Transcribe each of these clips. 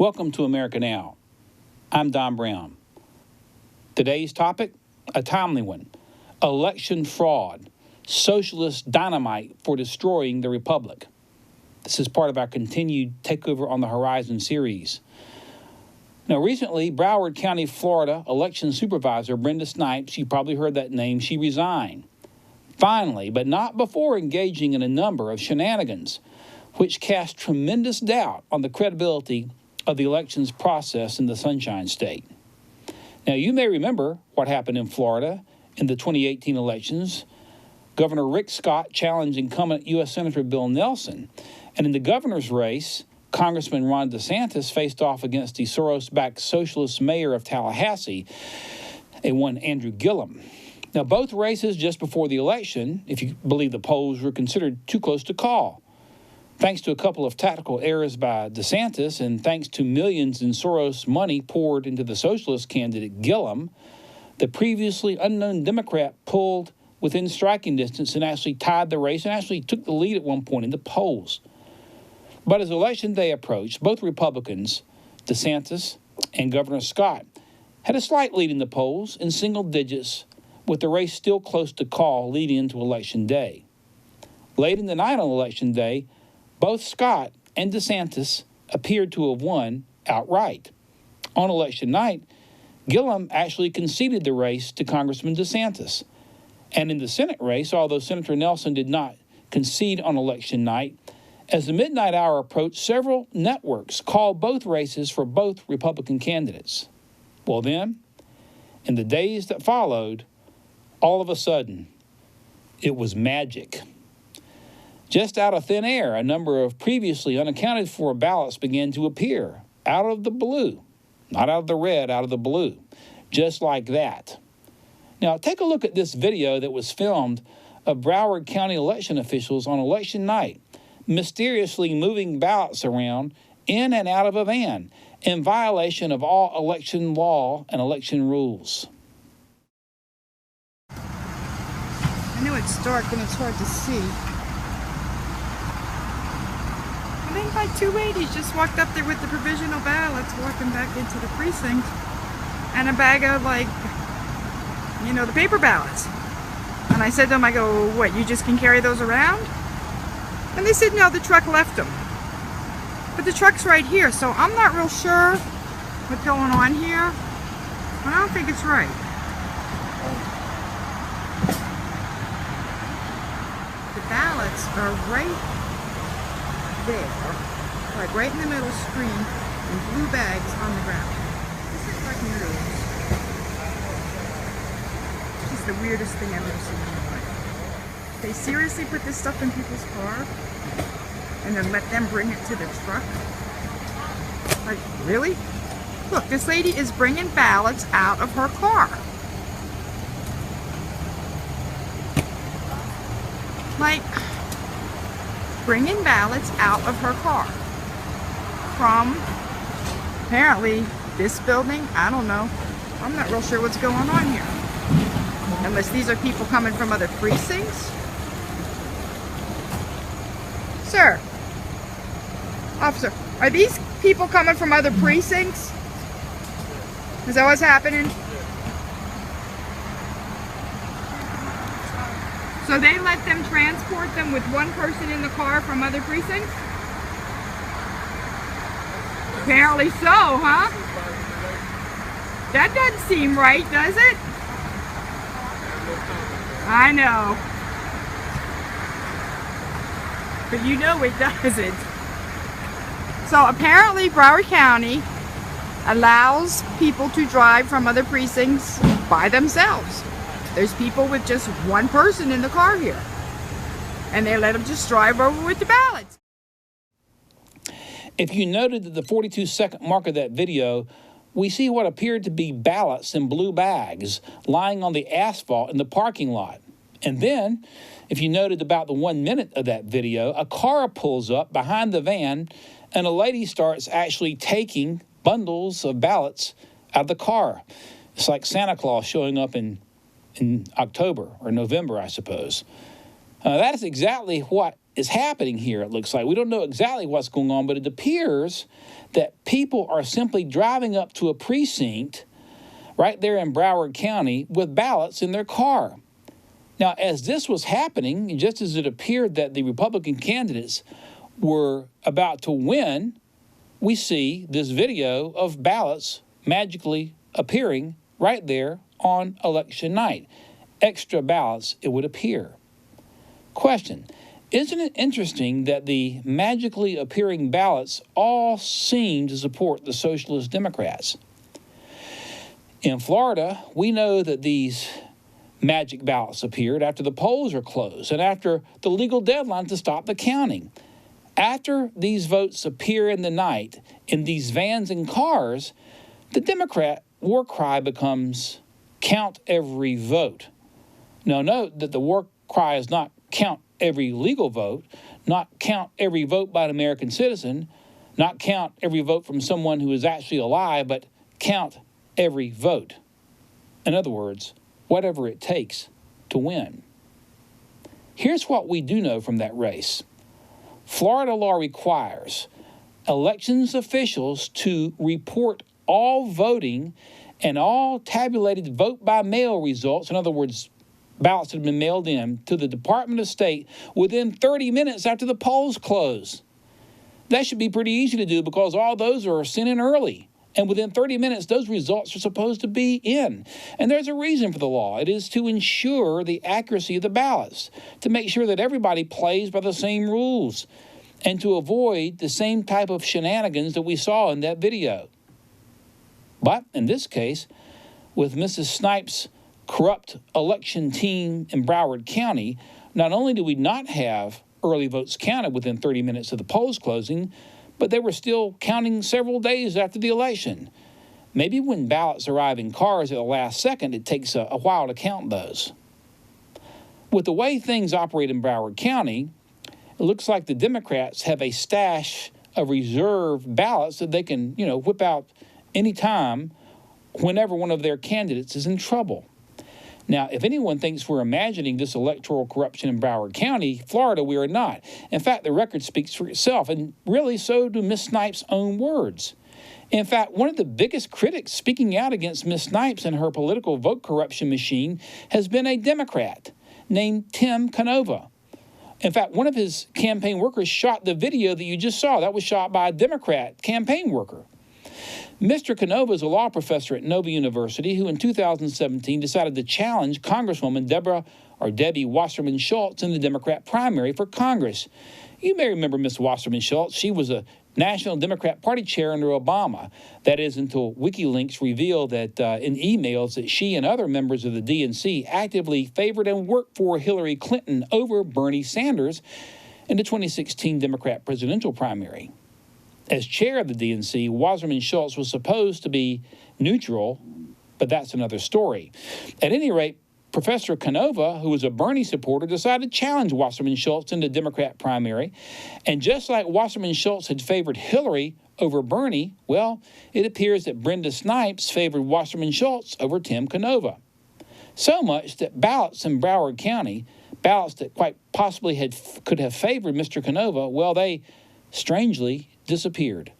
Welcome to America Now. I'm Don Brown. Today's topic, a timely one. Election fraud. Socialist dynamite for destroying the republic. This is part of our continued Takeover on the Horizon series. Now, recently, Broward County, Florida election supervisor Brenda Snipes, you probably heard that name, she resigned. Finally, but not before engaging in a number of shenanigans, which cast tremendous doubt on the credibility of the elections process in the Sunshine State. Now, you may remember what happened in Florida in the 2018 elections. Governor Rick Scott challenged incumbent U.S. Senator Bill Nelson. And in the governor's race, Congressman Ron DeSantis faced off against the Soros-backed socialist mayor of Tallahassee, one Andrew Gillum. Now, both races just before the election, if you believe the polls, were considered too close to call. Thanks to a couple of tactical errors by DeSantis and thanks to millions in Soros money poured into the socialist candidate Gillum, the previously unknown Democrat pulled within striking distance and actually tied the race and actually took the lead at one point in the polls. But as election day approached, both Republicans, DeSantis and Governor Scott, had a slight lead in the polls in single digits, with the race still close to call leading into Election Day. Late in the night on Election Day, both Scott and DeSantis appeared to have won outright. On election night, Gillum actually conceded the race to Congressman DeSantis. And in the Senate race, although Senator Nelson did not concede on election night, as the midnight hour approached, several networks called both races for both Republican candidates. Well then, in the days that followed, all of a sudden, it was magic. Just out of thin air, a number of previously unaccounted for ballots began to appear, out of the blue. Not out of the red, out of the blue. Just like that. Now, take a look at this video that was filmed of Broward County election officials on election night, mysteriously moving ballots around in and out of a van in violation of all election law and election rules. I know it's dark and it's hard to see. I think like two ladies just walked up there with the provisional ballots, walking back into the precinct, and a bag of the paper ballots. And I said to them, I go, what, you just can carry those around? And they said, no, the truck left them. But the truck's right here, so I'm not real sure what's going on here, but I don't think it's right. The ballots are right there, like right in the middle screen, in blue bags on the ground. This is like news. This is the weirdest thing I've ever seen in my life. They seriously put this stuff in people's car and then let them bring it to the truck? Like, really? Look, this lady is bringing ballots out of her car. Like, bringing ballots out of her car from apparently this building. I don't know. I'm not real sure what's going on here. Unless these are people coming from other precincts. Sir, officer, are these people coming from other precincts? Is that what's happening? So they let them transport them with one person in the car from other precincts? Apparently so, huh? That doesn't seem right, does it? I know. But you know it doesn't. So apparently Broward County allows people to drive from other precincts by themselves. There's people with just one person in the car here. And they let them just drive over with the ballots. If you noted that the 42-second mark of that video, we see what appeared to be ballots in blue bags lying on the asphalt in the parking lot. And then, if you noted about the 1 minute of that video, a car pulls up behind the van and a lady starts actually taking bundles of ballots out of the car. It's like Santa Claus showing up in October or November, I suppose. That is exactly what is happening here, it looks like. We don't know exactly what's going on, but it appears that people are simply driving up to a precinct right there in Broward County with ballots in their car. Now, as this was happening, just as it appeared that the Republican candidates were about to win, we see this video of ballots magically appearing right there on election night. Extra ballots, it would appear. Question: isn't it interesting that the magically appearing ballots all seem to support the Socialist Democrats? In Florida, we know that these magic ballots appeared after the polls are closed and after the legal deadline to stop the counting. After these votes appear in the night in these vans and cars, the Democrat war cry becomes count every vote. Now, note that the war cry is not count every legal vote, not count every vote by an American citizen, not count every vote from someone who is actually alive, but count every vote. In other words, whatever it takes to win. Here's what we do know from that race. Florida law requires elections officials to report all voting and all tabulated vote-by-mail results, in other words, ballots that have been mailed in, to the Department of State within 30 minutes after the polls close. That should be pretty easy to do because all those are sent in early. And within 30 minutes, those results are supposed to be in. And there's a reason for the law. It is to ensure the accuracy of the ballots, to make sure that everybody plays by the same rules, and to avoid the same type of shenanigans that we saw in that video. But in this case, with Mrs. Snipes' corrupt election team in Broward County, not only do we not have early votes counted within 30 minutes of the polls closing, but they were still counting several days after the election. Maybe when ballots arrive in cars at the last second, it takes a while to count those. With the way things operate in Broward County, it looks like the Democrats have a stash of reserve ballots that they can, whip out any time whenever one of their candidates is in trouble. Now, if anyone thinks we're imagining this electoral corruption in Broward County, Florida, we are not. In fact, the record speaks for itself, and really so do Ms. Snipes' own words. In fact, one of the biggest critics speaking out against Ms. Snipes and her political vote corruption machine has been a Democrat named Tim Canova. In fact, one of his campaign workers shot the video that you just saw. That was shot by a Democrat campaign worker. Mr. Canova is a law professor at Nova University who in 2017 decided to challenge Congresswoman Debbie Wasserman Schultz in the Democrat primary for Congress. You may remember Ms. Wasserman Schultz. She was a National Democrat Party chair under Obama. That is until WikiLeaks revealed that in emails that she and other members of the DNC actively favored and worked for Hillary Clinton over Bernie Sanders in the 2016 Democrat presidential primary. As chair of the DNC, Wasserman Schultz was supposed to be neutral, but that's another story. At any rate, Professor Canova, who was a Bernie supporter, decided to challenge Wasserman Schultz in the Democrat primary. And just like Wasserman Schultz had favored Hillary over Bernie, well, it appears that Brenda Snipes favored Wasserman Schultz over Tim Canova. So much that ballots in Broward County, ballots that quite possibly could have favored Mr. Canova, well, they strangely disappeared.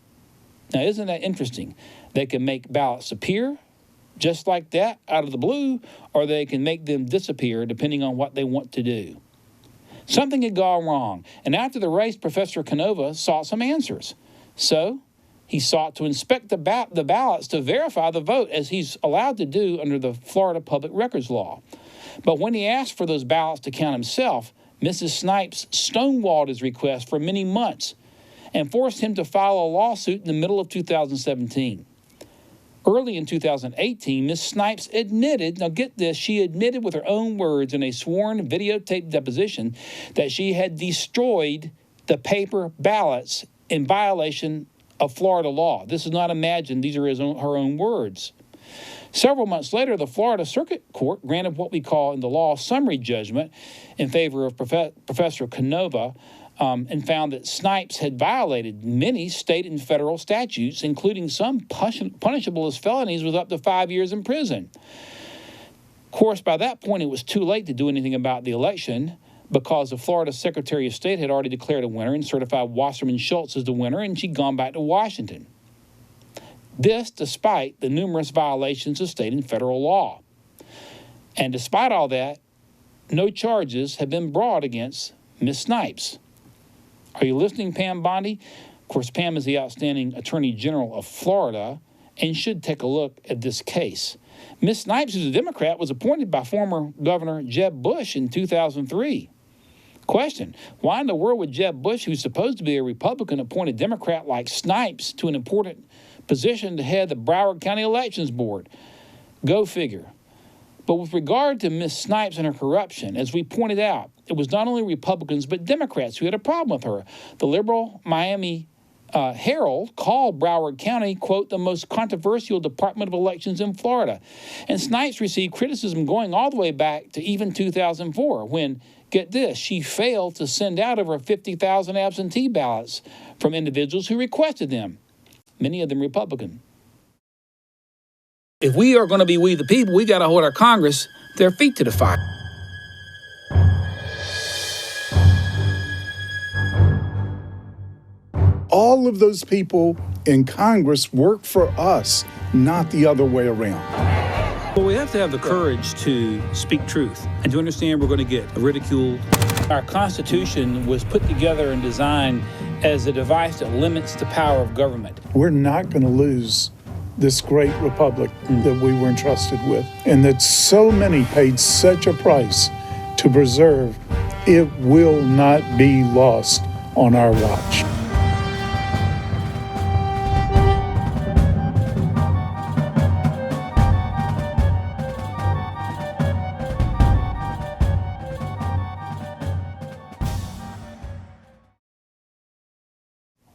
Now, isn't that interesting? They can make ballots appear just like that out of the blue, or they can make them disappear depending on what they want to do. Something had gone wrong, and after the race, Professor Canova sought some answers. So he sought to inspect the ballots to verify the vote, as he's allowed to do under the Florida Public Records Law. But when he asked for those ballots to count himself, Mrs. Snipes stonewalled his request for many months and forced him to file a lawsuit in the middle of 2017. Early in 2018, Ms. Snipes admitted, now get this, she admitted with her own words in a sworn videotaped deposition that she had destroyed the paper ballots in violation of Florida law. This is not imagined. These are her own words. Several months later, the Florida Circuit Court granted what we call in the law summary judgment in favor of Professor Canova, and found that Snipes had violated many state and federal statutes, including some punishable as felonies with up to 5 years in prison. Of course, by that point, it was too late to do anything about the election, because the Florida Secretary of State had already declared a winner and certified Wasserman Schultz as the winner, and she'd gone back to Washington. This despite the numerous violations of state and federal law. And despite all that, no charges have been brought against Ms. Snipes. Are you listening, Pam Bondi? Of course, Pam is the outstanding Attorney General of Florida and should take a look at this case. Ms. Snipes, who's a Democrat, was appointed by former Governor Jeb Bush in 2003. Question: why in the world would Jeb Bush, who's supposed to be a Republican, appoint a Democrat like Snipes to an important position to head the Broward County Elections Board? Go figure. But with regard to Ms. Snipes and her corruption, as we pointed out, it was not only Republicans but Democrats who had a problem with her. The liberal Miami Herald called Broward County, quote, the most controversial Department of Elections in Florida. And Snipes received criticism going all the way back to even 2004 when, get this, she failed to send out over 50,000 absentee ballots from individuals who requested them, many of them Republican. If we are going to be we the people, we got to hold our Congress their feet to the fire. All of those people in Congress work for us, not the other way around. Well, we have to have the courage to speak truth and to understand we're going to get ridiculed. Our Constitution was put together and designed as a device that limits the power of government. We're not going to lose this great republic that we were entrusted with, and that so many paid such a price to preserve. It will not be lost on our watch.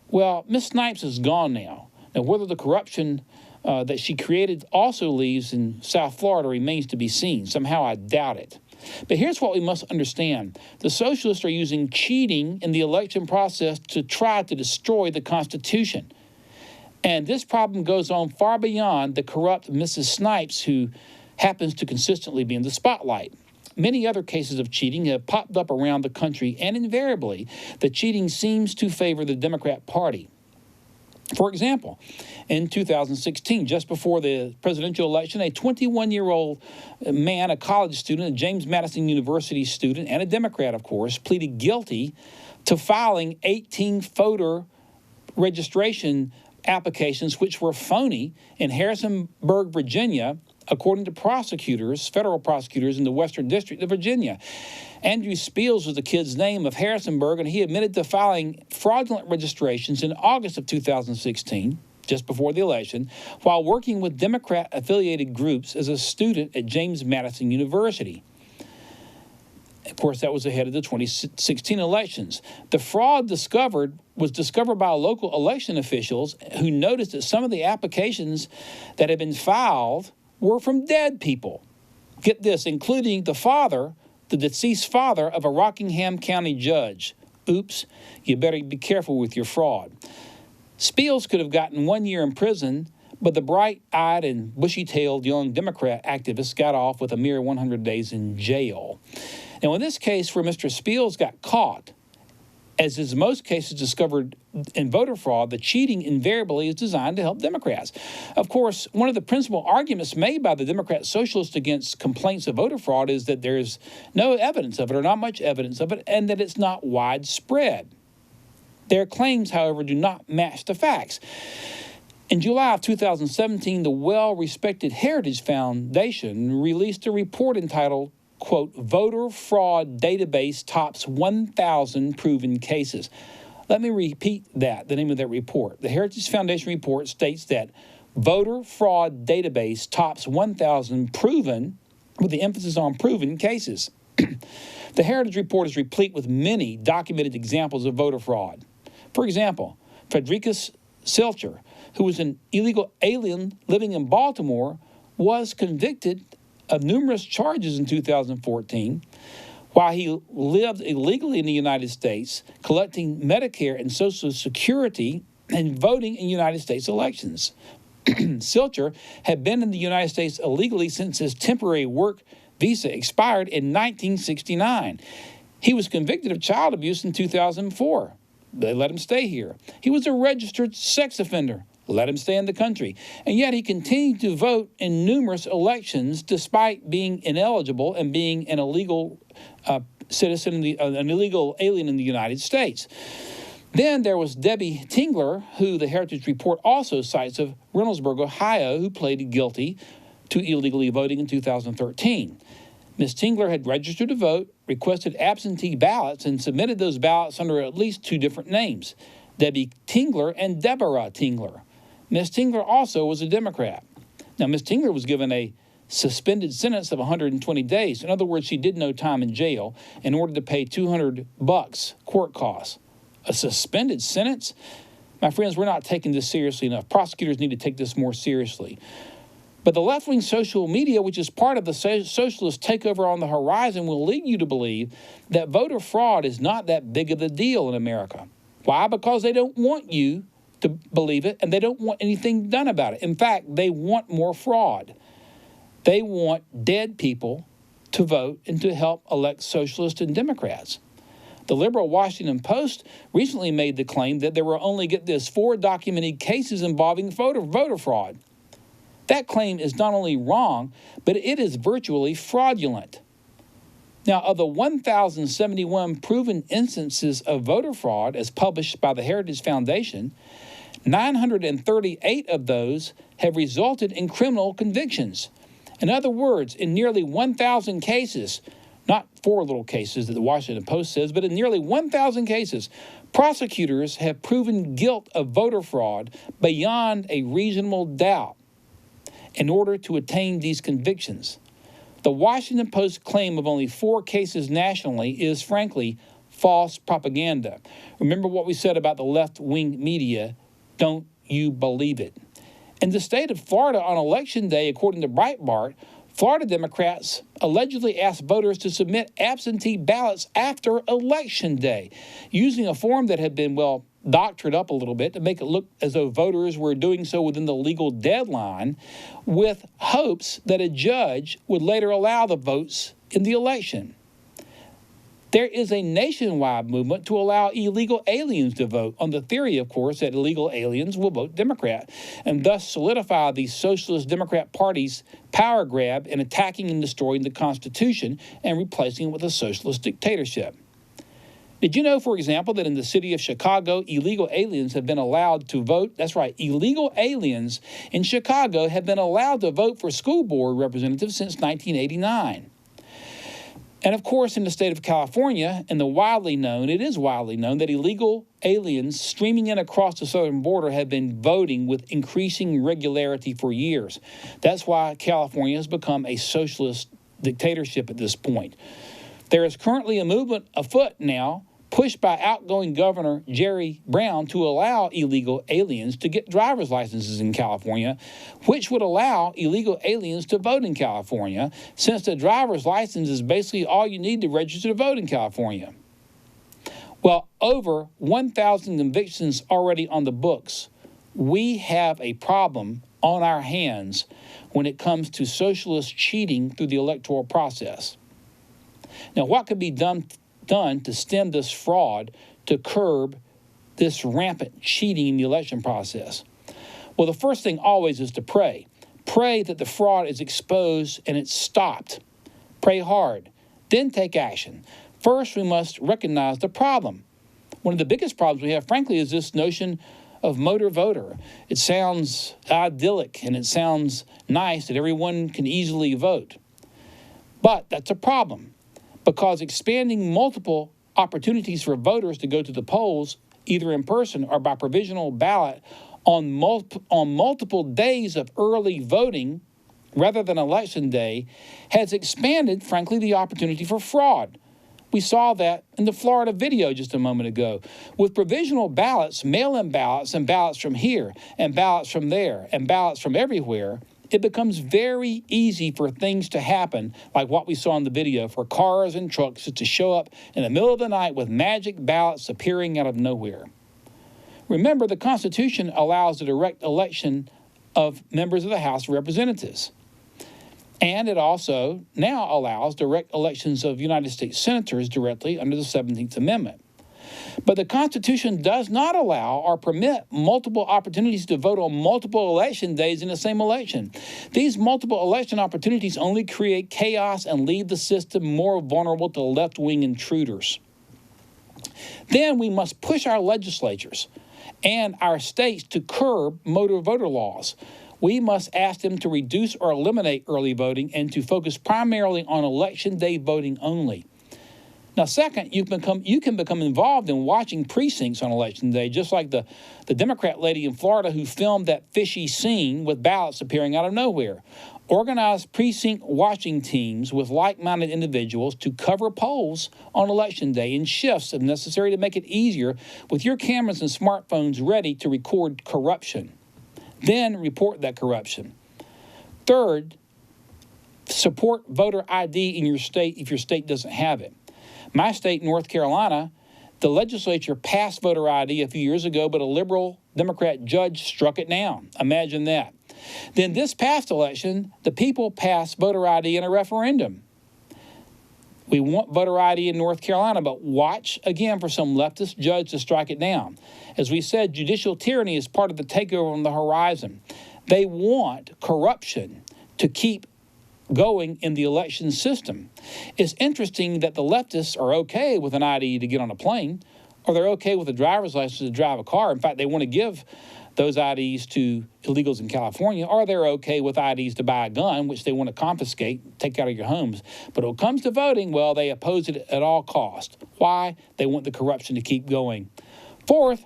Well, Ms. Snipes is gone now. Now, whether the corruption that she created also leaves in South Florida remains to be seen. Somehow I doubt it. But here's what we must understand. The socialists are using cheating in the election process to try to destroy the Constitution. And this problem goes on far beyond the corrupt Mrs. Snipes, who happens to consistently be in the spotlight. Many other cases of cheating have popped up around the country, and invariably, the cheating seems to favor the Democrat Party. For example, in 2016, just before the presidential election, a 21-year-old man, a college student, a James Madison University student, and a Democrat, of course, pleaded guilty to filing 18 voter registration applications which were phony in Harrisonburg, Virginia, according to prosecutors, federal prosecutors in the Western District of Virginia. Andrew Spiels was the kid's name of Harrisonburg, and he admitted to filing fraudulent registrations in August of 2016, just before the election, while working with Democrat-affiliated groups as a student at James Madison University. Of course, that was ahead of the 2016 elections. The fraud was discovered by local election officials who noticed that some of the applications that had been filed were from dead people. Get this, including the deceased father of a Rockingham County judge. Oops, you better be careful with your fraud. Spiels could have gotten 1 year in prison, but the bright-eyed and bushy-tailed young Democrat activist got off with a mere 100 days in jail. Now, in this case where Mr. Spiels got caught, as is most cases discovered in voter fraud, the cheating invariably is designed to help Democrats. Of course, one of the principal arguments made by the Democrat socialists against complaints of voter fraud is that there's no evidence of it or not much evidence of it and that it's not widespread. Their claims, however, do not match the facts. In July of 2017, the well-respected Heritage Foundation released a report entitled, quote, Voter Fraud Database Tops 1,000 Proven Cases. Let me repeat that, the name of that report. The Heritage Foundation report states that Voter Fraud Database tops 1,000 proven, with the emphasis on proven cases. The Heritage report is replete with many documented examples of voter fraud. For example, Frederica Silcher, who was an illegal alien living in Baltimore, was convicted of numerous charges in 2014 while he lived illegally in the United States, collecting Medicare and Social Security and voting in United States elections. Silcher had been in the United States illegally since his temporary work visa expired in 1969. He was convicted of child abuse in 2004. They let him stay here. He was a registered sex offender. Let him stay in the country. And yet he continued to vote in numerous elections despite being ineligible and being an illegal citizen, an illegal alien in the United States. Then there was Debbie Tingler, who the Heritage Report also cites, of Reynoldsburg, Ohio, who pleaded guilty to illegally voting in 2013. Ms. Tingler had registered to vote, requested absentee ballots, and submitted those ballots under at least two different names, Debbie Tingler and Deborah Tingler. Ms. Tingler also was a Democrat. Now, Ms. Tingler was given a suspended sentence of 120 days. In other words, she did no time in jail in order to pay $200 court costs. A suspended sentence? My friends, we're not taking this seriously enough. Prosecutors need to take this more seriously. But the left-wing social media, which is part of the socialist takeover on the horizon, will lead you to believe that voter fraud is not that big of a deal in America. Why? Because they don't want you to believe it, and they don't want anything done about it. In fact, they want more fraud. They want dead people to vote and to help elect socialists and Democrats. The liberal Washington Post recently made the claim that there were only, get this, 4 documented cases involving voter fraud. That claim is not only wrong, but it is virtually fraudulent. Now, of the 1,071 proven instances of voter fraud as published by the Heritage Foundation, 938 of those have resulted in criminal convictions. In other words, in nearly 1,000 cases, not 4 little cases that the Washington Post says, but in nearly 1,000 cases, prosecutors have proven guilt of voter fraud beyond a reasonable doubt in order to attain these convictions. The Washington Post claim of only 4 cases nationally is, frankly, false propaganda. Remember what we said about the left-wing media. Don't you believe it? In the state of Florida on Election Day, according to Breitbart, Florida Democrats allegedly asked voters to submit absentee ballots after Election Day, using a form that had been, doctored up a little bit to make it look as though voters were doing so within the legal deadline, with hopes that a judge would later allow the votes in the election. There is a nationwide movement to allow illegal aliens to vote, on the theory, of course, that illegal aliens will vote Democrat, and thus solidify the Socialist Democrat Party's power grab in attacking and destroying the Constitution and replacing it with a socialist dictatorship. Did you know, for example, that in the city of Chicago, illegal aliens have been allowed to vote? That's right, illegal aliens in Chicago have been allowed to vote for school board representatives since 1989. And of course, in the state of California, it is widely known that illegal aliens streaming in across the southern border have been voting with increasing regularity for years. That's why California has become a socialist dictatorship at this point. There is currently a movement afoot now, pushed by outgoing Governor Jerry Brown, to allow illegal aliens to get driver's licenses in California, which would allow illegal aliens to vote in California, since the driver's license is basically all you need to register to vote in California. Well, over 1,000 convictions already on the books. We have a problem on our hands when it comes to socialist cheating through the electoral process. Now, what could be done to stem this fraud, to curb this rampant cheating in the election process? Well, the first thing always is to pray. Pray that the fraud is exposed and it's stopped. Pray hard. Then take action. First, we must recognize the problem. One of the biggest problems we have, frankly, is this notion of motor voter. It sounds idyllic and it sounds nice that everyone can easily vote. But that's a problem, because expanding multiple opportunities for voters to go to the polls, either in person or by provisional ballot, on multiple days of early voting rather than Election Day, has expanded, frankly, the opportunity for fraud. We saw that in the Florida video just a moment ago. With provisional ballots, mail-in ballots, and ballots from here, and ballots from there, and ballots from everywhere, it becomes very easy for things to happen, like what we saw in the video, for cars and trucks to show up in the middle of the night with magic ballots appearing out of nowhere. Remember, the Constitution allows the direct election of members of the House of Representatives. And it also now allows direct elections of United States senators directly under the 17th Amendment. But the Constitution does not allow or permit multiple opportunities to vote on multiple election days in the same election. These multiple election opportunities only create chaos and leave the system more vulnerable to left-wing intruders. Then we must push our legislatures and our states to curb motor voter laws. We must ask them to reduce or eliminate early voting and to focus primarily on election day voting only. Now, second, you can become involved in watching precincts on Election Day, just like the Democrat lady in Florida who filmed that fishy scene with ballots appearing out of nowhere. Organize precinct watching teams with like-minded individuals to cover polls on Election Day in shifts if necessary to make it easier with your cameras and smartphones ready to record corruption. Then report that corruption. Third, support voter ID in your state if your state doesn't have it. My state, North Carolina, the legislature passed voter ID a few years ago, but a liberal Democrat judge struck it down. Imagine that. Then this past election, the people passed voter ID in a referendum. We want voter ID in North Carolina, but watch again for some leftist judge to strike it down. As we said, judicial tyranny is part of the takeover on the horizon. They want corruption to keep going in the election system. It's interesting that the leftists are okay with an ID to get on a plane, or they're okay with a driver's license to drive a car. In fact, they want to give those IDs to illegals in California, or they're okay with IDs to buy a gun, which they want to confiscate, take out of your homes. But when it comes to voting, well, they oppose it at all costs. Why? They want the corruption to keep going. Fourth,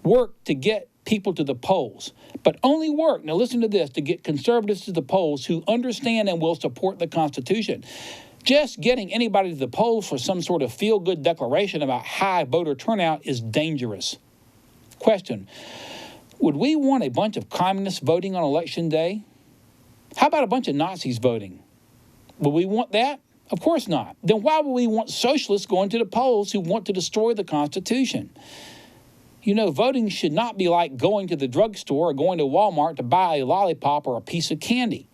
work to get people to the polls, but only work, now listen to this, to get conservatives to the polls who understand and will support the Constitution. Just getting anybody to the polls for some sort of feel-good declaration about high voter turnout is dangerous. Question, would we want a bunch of communists voting on Election Day? How about a bunch of Nazis voting? Would we want that? Of course not. Then why would we want socialists going to the polls who want to destroy the Constitution? You know, voting should not be like going to the drugstore or going to Walmart to buy a lollipop or a piece of candy.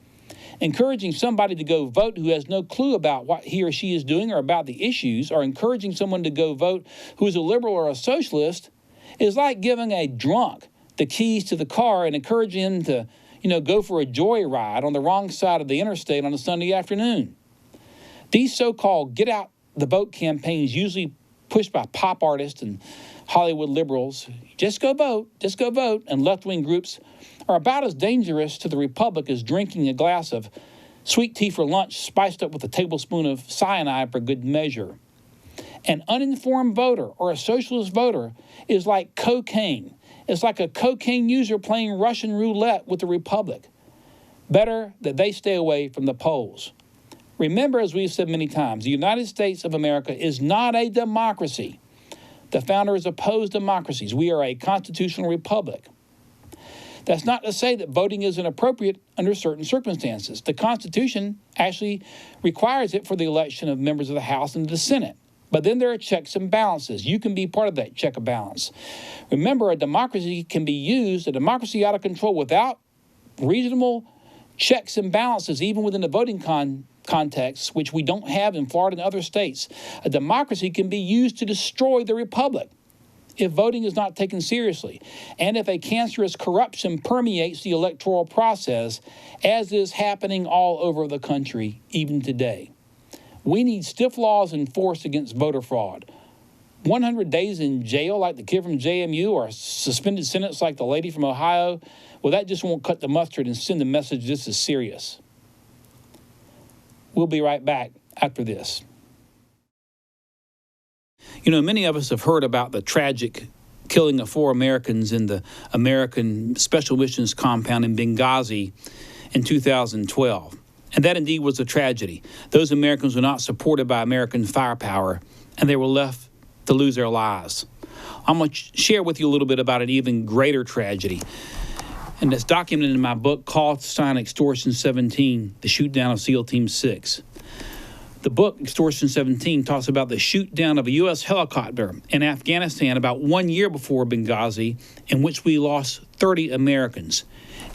Encouraging somebody to go vote who has no clue about what he or she is doing or about the issues, or encouraging someone to go vote who is a liberal or a socialist, is like giving a drunk the keys to the car and encouraging him to, go for a joyride on the wrong side of the interstate on a Sunday afternoon. These so-called get out the vote campaigns, usually pushed by pop artists and Hollywood liberals, just go vote, and left-wing groups are about as dangerous to the republic as drinking a glass of sweet tea for lunch spiced up with a tablespoon of cyanide for good measure. An uninformed voter or a socialist voter is like cocaine. It's like a cocaine user playing Russian roulette with the republic. Better that they stay away from the polls. Remember, as we've said many times, the United States of America is not a democracy. The founders opposed democracies. We are a constitutional republic. That's not to say that voting isn't appropriate under certain circumstances. The Constitution actually requires it for the election of members of the House and the Senate. But then there are checks and balances. You can be part of that check and balance. Remember, a democracy out of control without reasonable checks and balances, even within the voting context, which we don't have in Florida and other states. A democracy can be used to destroy the republic if voting is not taken seriously, and if a cancerous corruption permeates the electoral process, as is happening all over the country even today. We need stiff laws enforced against voter fraud. 100 days in jail like the kid from JMU, or a suspended sentence like the lady from Ohio, well, that just won't cut the mustard and send the message this is serious. We'll be right back after this. Many of us have heard about the tragic killing of 4 Americans in the American Special Missions compound in Benghazi in 2012. And that indeed was a tragedy. Those Americans were not supported by American firepower, and they were left to lose their lives. I'm going to share with you a little bit about an even greater tragedy. And it's documented in my book, Call to Sign Extortion 17, The Shootdown of SEAL Team 6. The book, Extortion 17, talks about the shoot down of a U.S. helicopter in Afghanistan about 1 year before Benghazi, in which we lost 30 Americans.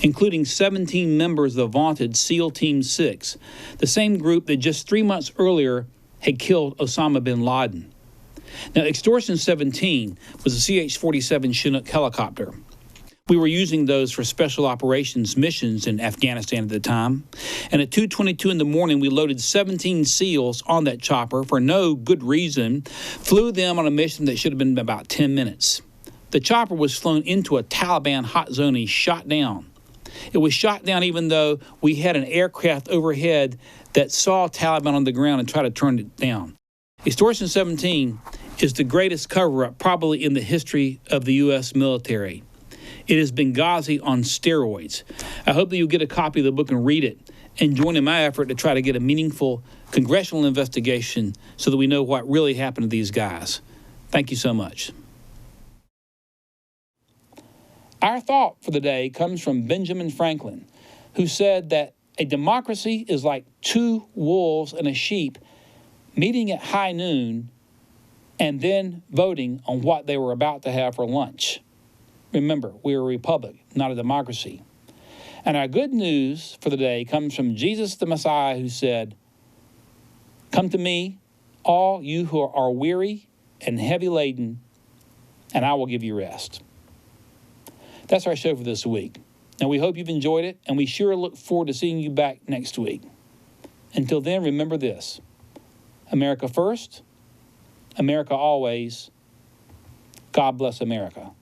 including 17 members of the vaunted SEAL Team 6, the same group that just 3 months earlier had killed Osama bin Laden. Now, Extortion 17 was a CH-47 Chinook helicopter. We were using those for special operations missions in Afghanistan at the time, and at 2:22 in the morning, we loaded 17 SEALs on that chopper for no good reason, flew them on a mission that should have been about 10 minutes. The chopper was flown into a Taliban hot zone and shot down. It was shot down even though we had an aircraft overhead that saw Taliban on the ground and tried to turn it down. Extortion 17 is the greatest cover-up probably in the history of the U.S. military. It is Benghazi on steroids. I hope that you'll get a copy of the book and read it and join in my effort to try to get a meaningful congressional investigation so that we know what really happened to these guys. Thank you so much. Our thought for the day comes from Benjamin Franklin, who said that a democracy is like two wolves and a sheep meeting at high noon and then voting on what they were about to have for lunch. Remember, we're a republic, not a democracy. And our good news for the day comes from Jesus the Messiah, who said, "Come to me, all you who are weary and heavy laden, and I will give you rest." That's our show for this week. And we hope you've enjoyed it, and we sure look forward to seeing you back next week. Until then, remember this: America first, America always. God bless America.